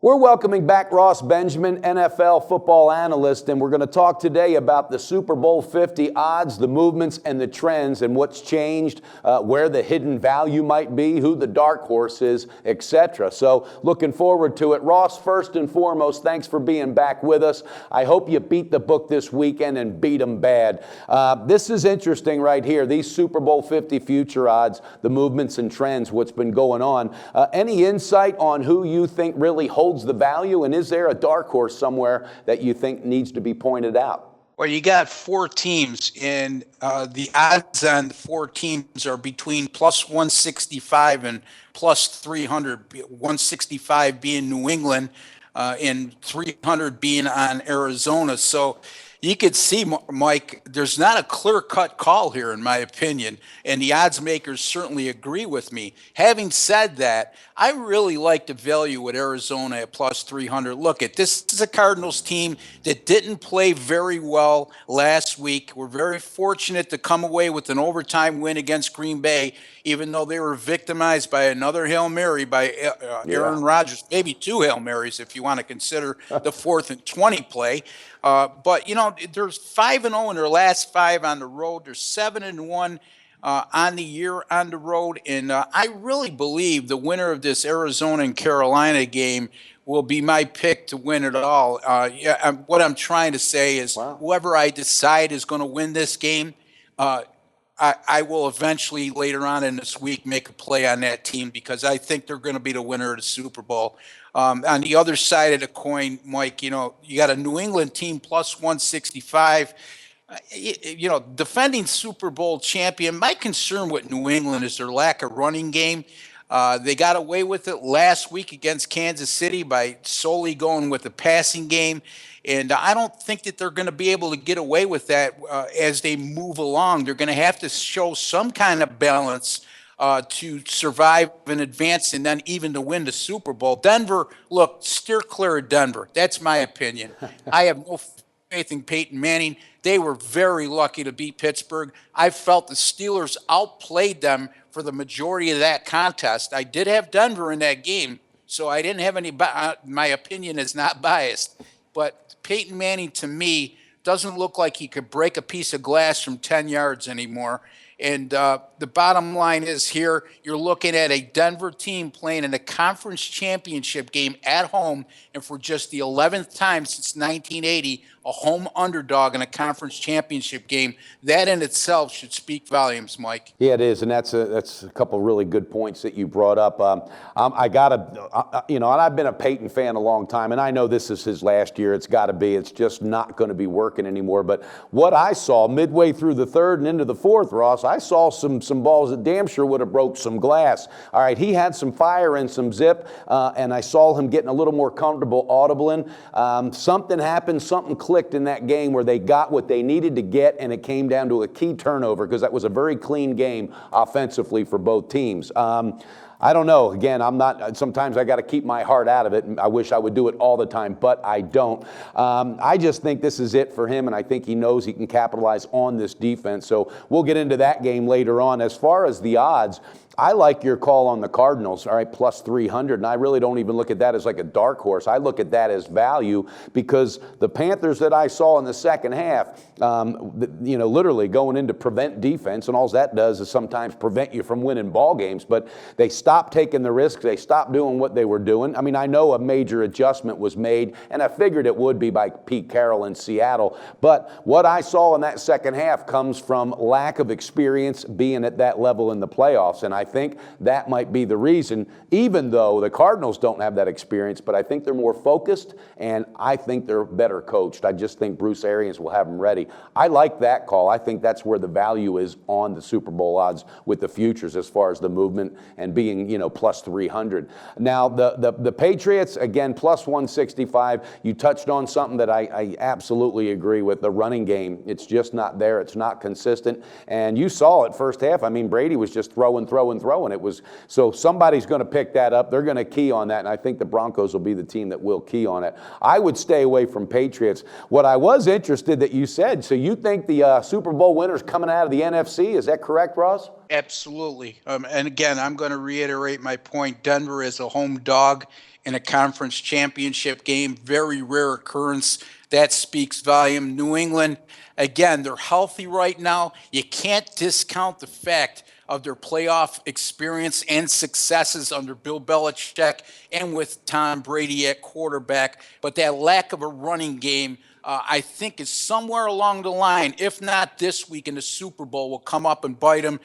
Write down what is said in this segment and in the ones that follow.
We're welcoming back Ross Benjamin, NFL football analyst, and we're going to talk today about the Super Bowl 50 odds, the movements and the trends and what's changed, where the hidden value might be, who the dark horse is, etc. So looking forward to it. Ross, first and foremost, thanks for being back with us. I hope you beat the book this weekend and beat them bad. This is interesting right here, these Super Bowl 50 future odds, the movements and trends, what's been going on. Any insight on who you think really holds the value, and is there a dark horse somewhere that you think needs to be pointed out? Well, you got four teams, and the odds on the four teams are between plus 165 and plus 300, 165 being New England and 300 being on Arizona. So you could see, Mike, there's not a clear-cut call here, in my opinion, and the odds makers certainly agree with me. Having said that, I really like the value at Arizona at plus 300. Look, this is a Cardinals team that didn't play very well last week. We're very fortunate to come away with an overtime win against Green Bay, even though they were victimized by another Hail Mary by Aaron Rodgers, maybe two Hail Marys if you want to consider the 4th and 20 play. But, you know, there's 5-0 in their last 5 on the road. They're 7-1 on the year on the road. And I really believe the winner of this Arizona and Carolina game will be my pick to win it all. What I'm trying to say is whoever I decide is going to win this game, I will eventually later on in this week make a play on that team because I think they're going to be the winner of the Super Bowl. On the other side of the coin, Mike, you know, you got a New England team plus 165. You know, defending Super Bowl champion. My concern with New England is their lack of running game. They got away with it last week against Kansas City by solely going with the passing game. And I don't think that they're going to be able to get away with that as they move along. They're going to have to show some kind of balance to survive and advance and then even to win the Super Bowl. Denver, look, steer clear of Denver. That's my opinion. I have no faith in Peyton Manning. They were very lucky to beat Pittsburgh. I felt the Steelers outplayed them for the majority of that contest. I did have Denver in that game, so I didn't have any my opinion is not biased. But Peyton Manning, to me, doesn't look like he could break a piece of glass from 10 yards anymore. And the bottom line is here, you're looking at a Denver team playing in a conference championship game at home, and for just the 11th time since 1980, a home underdog in a conference championship game. That in itself should speak volumes, Mike. Yeah, it is, and that's a couple really good points that you brought up. I gotta, you know, and I've been a Peyton fan a long time, and I know this is his last year. It's got to be. It's just not going to be working anymore. But what I saw midway through the third and into the fourth, Ross, I saw some balls that damn sure would have broke some glass. All right, he had some fire and some zip, and I saw him getting a little more comfortable audibling. Something happened, something clicked in that game where they got what they needed to get, and it came down to a key turnover because that was a very clean game offensively for both teams. I don't know. Again, sometimes I got to keep my heart out of it. And I wish I would do it all the time, but I don't. I just think this is it for him, and I think he knows he can capitalize on this defense. So we'll get into that game later on. As far as the odds, I like your call on the Cardinals, all right, plus 300, and I really don't even look at that as like a dark horse. I look at that as value because the Panthers that I saw in the second half, you know, literally going into prevent defense, and all that does is sometimes prevent you from winning ball games, but they stopped taking the risks. They stopped doing what they were doing. I mean, I know a major adjustment was made, and I figured it would be by Pete Carroll in Seattle, but what I saw in that second half comes from lack of experience being at that level in the playoffs, and I think that might be the reason, even though the Cardinals don't have that experience, but I think they're more focused, and I think they're better coached. I just think Bruce Arians will have them ready. I like that call. I think that's where the value is on the Super Bowl odds with the futures as far as the movement and being, you know, plus 300. Now, the Patriots, again, plus 165. You touched on something that I absolutely agree with, the running game. It's just not there. It's not consistent, and you saw it first half. I mean, Brady was just throwing and throwing. It was so somebody's going to pick that up. They're going to key on that, and I think the Broncos will be the team that will key on it. I would stay away from Patriots. What I was interested that you said, so you think the Super Bowl winner's coming out of the NFC? Is that correct, Ross? Absolutely. And again, I'm going to reiterate my point. Denver is a home dog in a conference championship game. Very rare occurrence. That speaks volume. New England, again, they're healthy right now. You can't discount the fact of their playoff experience and successes under Bill Belichick and with Tom Brady at quarterback. But that lack of a running game, I think, is somewhere along the line, if not this week in the Super Bowl, will come up and bite them.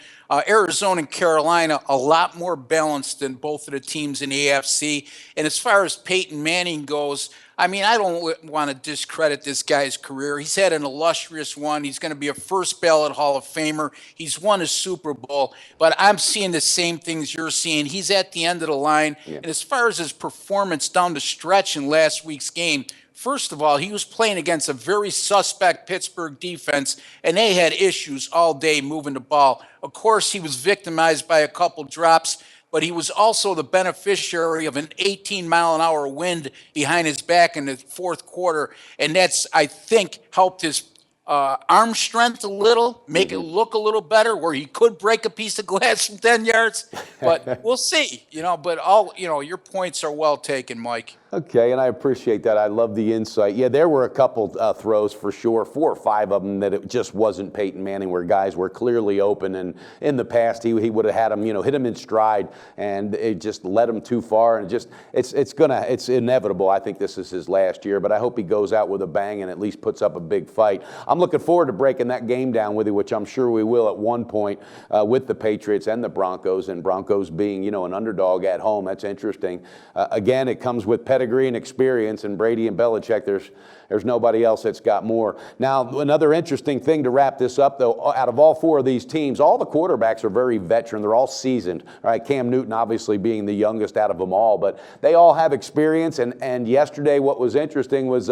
Arizona and Carolina, a lot more balanced than both of the teams in the AFC. And as far as Peyton Manning goes, I mean, I don't want to discredit this guy's career. He's had an illustrious one. He's going to be a first ballot Hall of Famer. He's won a Super Bowl. But I'm seeing the same things you're seeing. He's at the end of the line. Yeah. And as far as his performance down the stretch in last week's game, first of all, he was playing against a very suspect Pittsburgh defense, and they had issues all day moving the ball. Of course, he was victimized by a couple drops, but he was also the beneficiary of an 18-mile-an-hour wind behind his back in the fourth quarter, and that's, I think, helped his arm strength a little, make it look a little better, where he could break a piece of glass from 10 yards. But we'll see, but your points are well taken, Mike. Okay, and I appreciate that. I love the insight. Yeah, there were a couple throws for sure, 4 or 5 of them that it just wasn't Peyton Manning, where guys were clearly open, and in the past he would have had him, hit him in stride, and it just led him too far, and it's inevitable. I think this is his last year, but I hope he goes out with a bang and at least puts up a big fight. I'm looking forward to breaking that game down with you, which I'm sure we will at one point with the Patriots and the Broncos, and Broncos being, an underdog at home. That's interesting. Again, it comes with pedigree and experience, and Brady and Belichick, there's nobody else that's got more. Now, another interesting thing to wrap this up, though, out of all 4 of these teams, all the quarterbacks are very veteran. They're all seasoned. All right, Cam Newton obviously being the youngest out of them all, but they all have experience, and yesterday what was interesting was,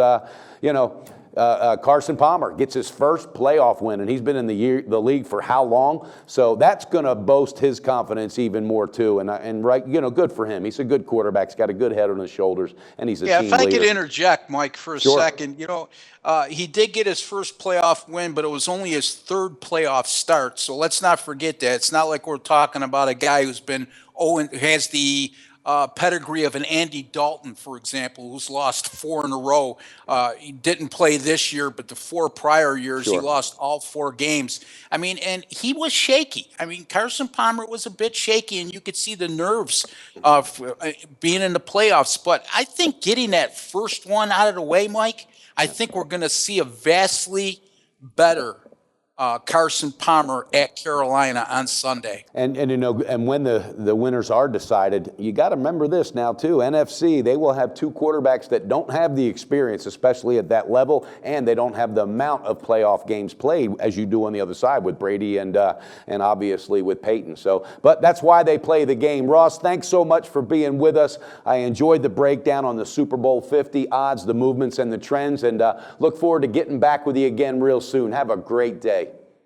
Carson Palmer gets his first playoff win, and he's been in the league for how long? So that's going to boast his confidence even more too. And right, good for him. He's a good quarterback. He's got a good head on his shoulders, and he's a team leader. Yeah, if I could interject, Mike, for a second, he did get his first playoff win, but it was only his 3rd playoff start. So let's not forget that. It's not like we're talking about a guy who's been has the pedigree of an Andy Dalton, for example, who's lost 4 in a row. He didn't play this year, but the 4 prior years, He lost all 4 games. I mean, and he was shaky. I mean, Carson Palmer was a bit shaky, and you could see the nerves of being in the playoffs. But I think getting that first one out of the way, Mike, I think we're going to see a vastly better Carson Palmer at Carolina on Sunday. And when the winners are decided, you got to remember this now too. NFC, they will have 2 quarterbacks that don't have the experience, especially at that level, and they don't have the amount of playoff games played as you do on the other side with Brady and obviously with Peyton. So, but that's why they play the game. Ross, thanks so much for being with us. I enjoyed the breakdown on the Super Bowl 50 odds, the movements, and the trends, and look forward to getting back with you again real soon. Have a great day.